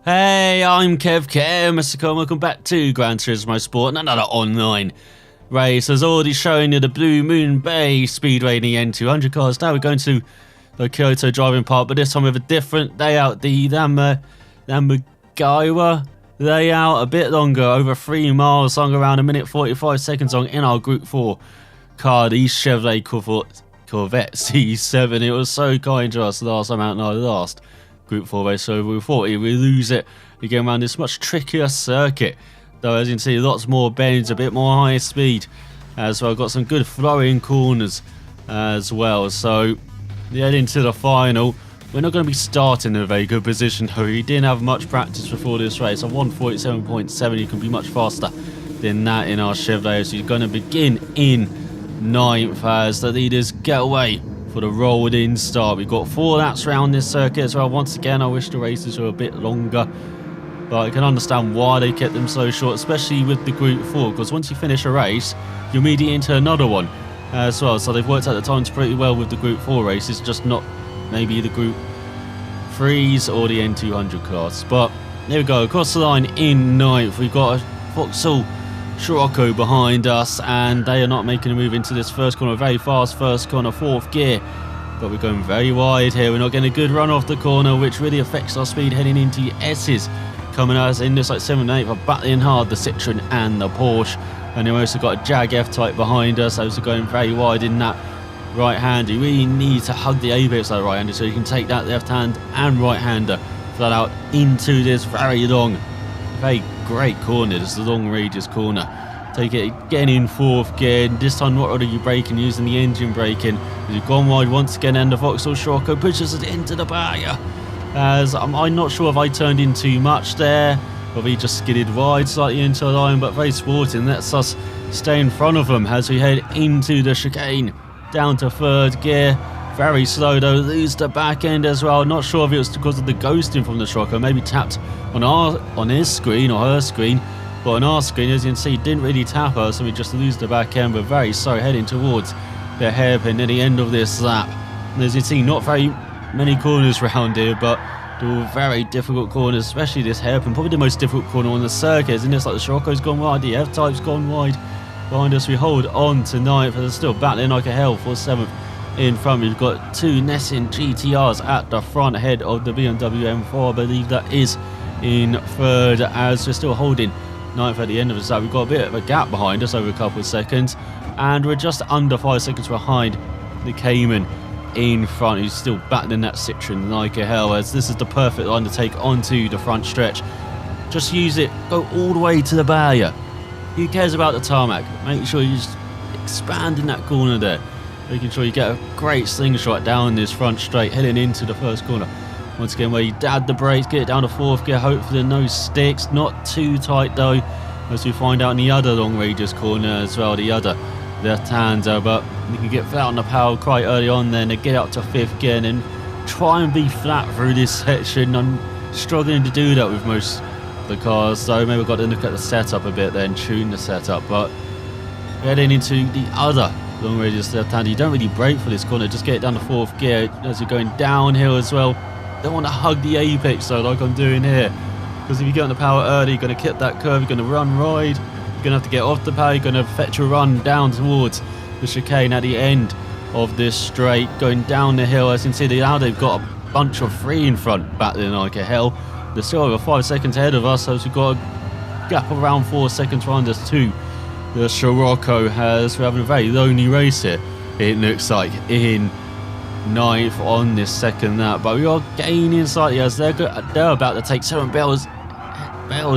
Hey, I'm Kev, Mr. Cole. Welcome back to Gran Turismo Sport and another online race. Has already shown you the Blue Moon Bay Speedway in the N200 cars. Now we're going to the Kyoto driving park, but this time with a different layout. The Namagawa layout, a bit longer, over 3 miles long, around 1 minute 45 seconds long in our Group 4 car, the Chevrolet Corvette C7. It was so kind to us last time out in our last Group 4 race, so we thought we would lose it again around this much trickier circuit. Though, as you can see, lots more bends, a bit more high speed as well. Got some good flowing corners as well. So, heading to the final. We're not going to be starting in a very good position, though. We didn't have much practice before this race. A 147.7, you can be much faster than that in our Chevrolet. So, you're going to begin in 9th as the leaders get away for the rolled-in start. We've got 4 laps around this circuit as well. Once again, I wish the races were a bit longer, but I can understand why they kept them so short, especially with the Group 4, because once you finish a race, you're immediately into another one as well. So they've worked out the times pretty well with the Group 4 races, just not maybe the Group 3s or the N200 class. But there we go, across the line in 9th. We've got a Vauxhall Scirocco behind us, and they are not making a move into this first corner. Very fast first corner, 4th gear, but we're going very wide here. We're not getting a good run off the corner, which really affects our speed heading into the S's. Coming at us in this like 7 and 8 are battling hard, the Citroen and the Porsche, and then we've also got a Jag F-Type behind us. Those are going very wide in that right-hander. You really need to hug the apex of the right-hander so you can take that left-hand and right-hander flat out into this very long, very great corner. This is the long radius corner. Take it again in 4th gear. This time not only are you braking, using the engine braking. You've gone wide once again, and the Vauxhall Scirocco pushes it into the barrier. As I'm not sure if I turned in too much there, or he just skidded wide slightly into the line, but very sporting. Lets us stay in front of them as we head into the chicane. Down to 3rd gear. Very slow though, lose the back end as well. Not sure if it was because of the ghosting from the Scirocco, maybe tapped on his screen or her screen, but on our screen, as you can see, didn't really tap her, so we just lose the back end. But very slow, heading towards the hairpin at the end of this lap. And as you can see, not very many corners around here, but they're all very difficult corners, especially this hairpin, probably the most difficult corner on the circuit, isn't it? It's like the Scirocco's gone wide, the F-Type's gone wide. Behind us, we hold on to 9th, and they're still battling like a hell for 7th. In front, we've got 2 Nissan GTRs at the front ahead of the BMW M4. I believe that is in 3rd, as we're still holding 9th at the end of the lap. We've got a bit of a gap behind us over a couple of seconds, and we're just under 5 seconds behind the Cayman in front, who's still battling that Citroen like a hell, as this is the perfect line to take onto the front stretch. Just use it, go all the way to the barrier. Who cares about the tarmac? Make sure you just expand in that corner there, making sure you get a great slingshot down this front straight, heading into the first corner. Once again, where you add the brakes, get it down to 4th gear, hopefully no sticks, not too tight though, as we find out in the other long radius corner as well, the other left-hander. But you can get flat on the power quite early on then, to get up to 5th gear and then try and be flat through this section. I'm struggling to do that with most of the cars, so maybe we've got to look at the setup a bit then, tune the setup. But heading into the other long radius left-hander, you don't really brake for this corner, just get it down to 4th gear as you're going downhill as well. Don't want to hug the apex though, like I'm doing here, because if you get on the power early, you're going to kick that curve, you're going to run wide, you're going to have to get off the power, you're going to fetch a run down towards the chicane at the end of this straight, going down the hill. As you can see, now they've got a bunch of 3 in front, battling like a hell. They're still over 5 seconds ahead of us, so we've got a gap of around 4 seconds behind us too. The Scirocco has, we're having a very lonely race here, it looks like, in 9th on this second lap, but we are gaining slightly as they're about to take 7 bells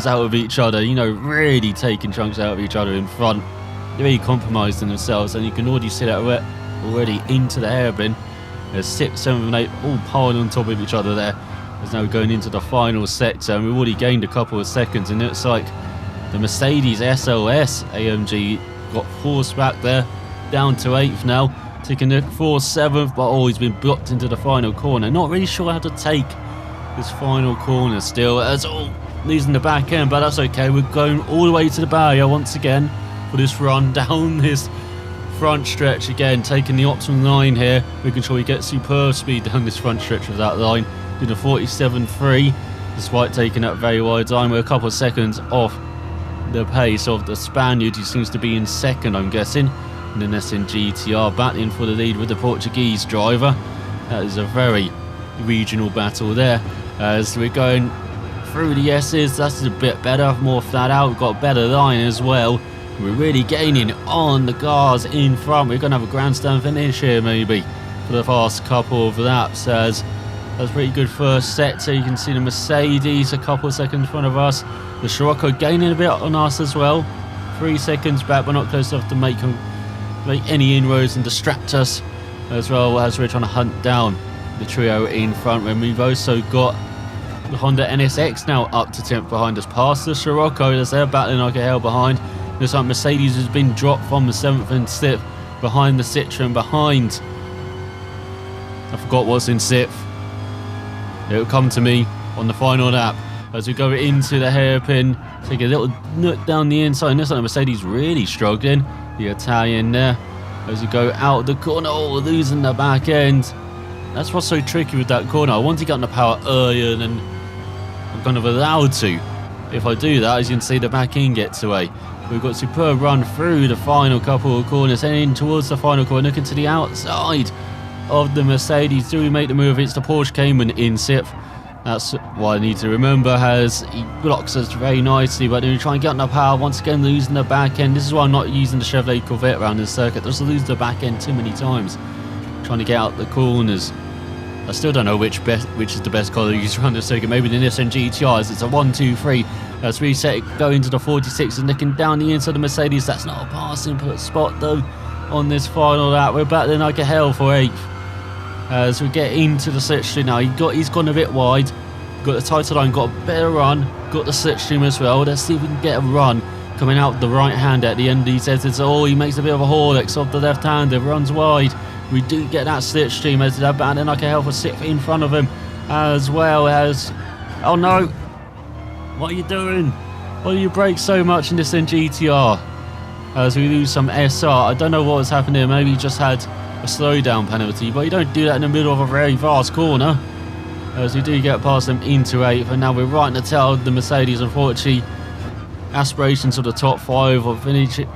out of each other, you know, really taking chunks out of each other in front. They're really compromising themselves, and you can already see that already into the hairpin. There's 6, 7 and 8 all piling on top of each other there. As now we're going into the final sector, and we've already gained a couple of seconds, and it's like the Mercedes SLS AMG got forced back there, down to 8th now. Taking the 4-7th, but he's been blocked into the final corner. Not really sure how to take this final corner still, as losing the back end, but that's okay. We're going all the way to the barrier once again for this run down this front stretch again, taking the optimum line here, making sure we get superb speed down this front stretch of that line. Did a 47.3 despite taking that very wide line. We're a couple of seconds off the pace of the Spaniard, who seems to be in second, I'm guessing. And then SNGTR battling for the lead with the Portuguese driver. That is a very regional battle there. As we're going through the S's, that's a bit better, more flat out. We've got a better line as well. We're really gaining on the cars in front. We're going to have a grandstand finish here maybe for the past couple of laps, as that's pretty good first set. So you can see the Mercedes a couple of seconds in front of us. The Scirocco gaining a bit on us as well. 3 seconds back, but not close enough to make any inroads and distract us, as well as we're trying to hunt down the trio in front. When we've also got the Honda NSX now up to 10th behind us, past the Scirocco as they're battling like a hell behind. Looks like Mercedes has been dropped from the 7th and 6th behind the Citroen, behind, I forgot what's in 6th. It'll come to me on the final lap as we go into the hairpin. Take a little nook down the inside. Looks like the Mercedes really struggling. The Italian there as we go out the corner. Oh, losing the back end. That's what's so tricky with that corner. I want to get on the power earlier than I'm kind of allowed to. If I do that, as you can see, the back end gets away. We've got a superb run through the final couple of corners, heading towards the final corner, looking to the outside of the Mercedes. Do we make the move? It's the Porsche Cayman in 6th. That's what I need to remember, as he blocks us very nicely, but then we try and get on the power, once again losing the back end. This is why I'm not using the Chevrolet Corvette around this circuit. Just lose the back end too many times, trying to get out the corners. I still don't know which is the best car to use around this circuit. Maybe the Nissan GTRs. It's a 1-2-3. As we set it, go into the 46 and looking down the inside of the Mercedes. That's not a passing spot though on this final lap. We're battling like a hell for 8th. As we get into the slipstream now, he's gone a bit wide. Got the title line, got a better run, got the slipstream as well. Let's see if we can get a run coming out the right hand at the end. He says it's he makes a bit of a Horlicks off the left hander, runs wide. We do get that slipstream as they're battling like a hell for 6th in front of him, as well as, oh no, what are you doing? Why do you brake so much in this GTR? As we lose some SR, I don't know what has happened here. Maybe he just had a slowdown penalty, but you don't do that in the middle of a very fast corner. As we do get past them into 8th, and now we're right in the tail of the Mercedes. Unfortunately, aspirations of the top 5 or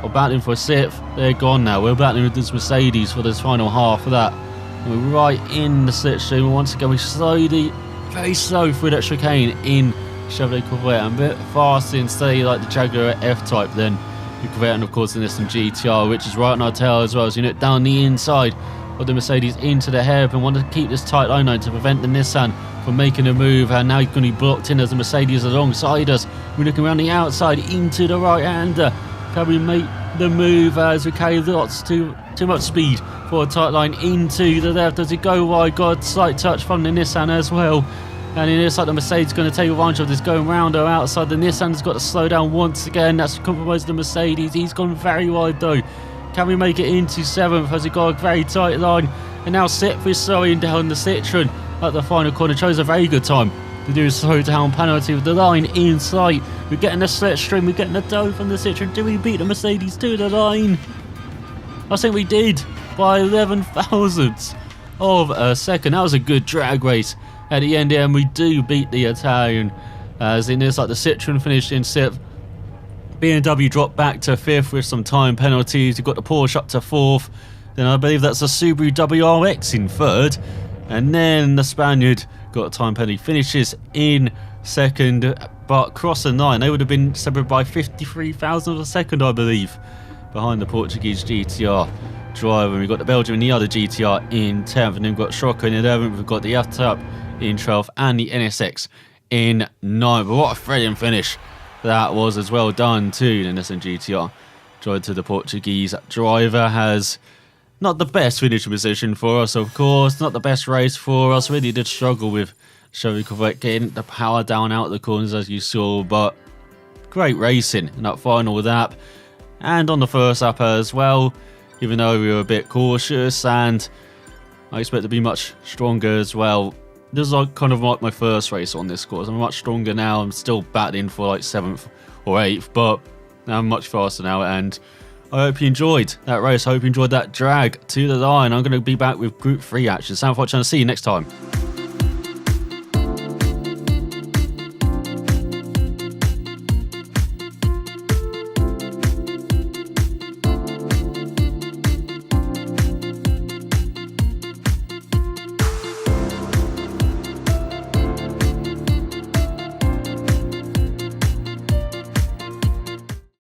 battling for 6th, they're gone now. We're battling with this Mercedes for this final half of that. And we're right in the slipstream. Once again, we slowly, very slow through that chicane in Chevrolet Corvette, and a bit faster and steady like the Jaguar F-Type then the Corvette, and of course the Nissan GTR, which is right on our tail as well. As you look down the inside of the Mercedes into the hairpin, want to keep this tight line to prevent the Nissan from making a move, and now he's going to be blocked in as the Mercedes alongside us. We're looking around the outside into the right hander. Can we make the move as we carry too much speed for a tight line into the left as we go wide? Got a slight touch from the Nissan as well. And it looks like the Mercedes is going to take advantage of this, going round or outside. The Nissan's got to slow down once again. That's compromised the Mercedes. He's gone very wide though. Can we make it into 7th as he got a very tight line? And now 6th is slowing down the Citroen at the final corner. Chose a very good time to do a slow down penalty with the line in sight. We're getting the slipstream. We're getting the dough from the Citroen. Do we beat the Mercedes to the line? I think we did by 11 thousandths of a second. That was a good drag race at the end here, and we do beat the Italian, as in this, like the Citroen finished in 6th. BMW dropped back to 5th with some time penalties. You've got the Porsche up to 4th. Then I believe that's a Subaru WRX in 3rd. And then the Spaniard got a time penalty, finishes in 2nd, but crossing the line. They would have been separated by 53 thousandths of a second, I believe, behind the Portuguese GTR driver. And we've got the Belgium and the other GTR in 10th. And then we've got Scirocco in 11th. We've got the F-Type in 12th and the NSX in 9th. But what a thrilling finish that was as well done too. The Nissan GTR drive to the Portuguese driver has not the best finishing position for us, of course. Not the best race for us. Really did struggle with Chevrolet Corvette getting the power down out of the corners, as you saw. But great racing in that final lap. And on the first lap as well, even though we were a bit cautious, and I expect to be much stronger as well. This is like kind of like my first race on this course. I'm much stronger now. I'm still battling for like 7th or 8th, but I'm much faster now, and I hope you enjoyed that race. I hope you enjoyed that drag to the line. I'm going to be back with Group 3 action. Sound for watching. I'll see you next time.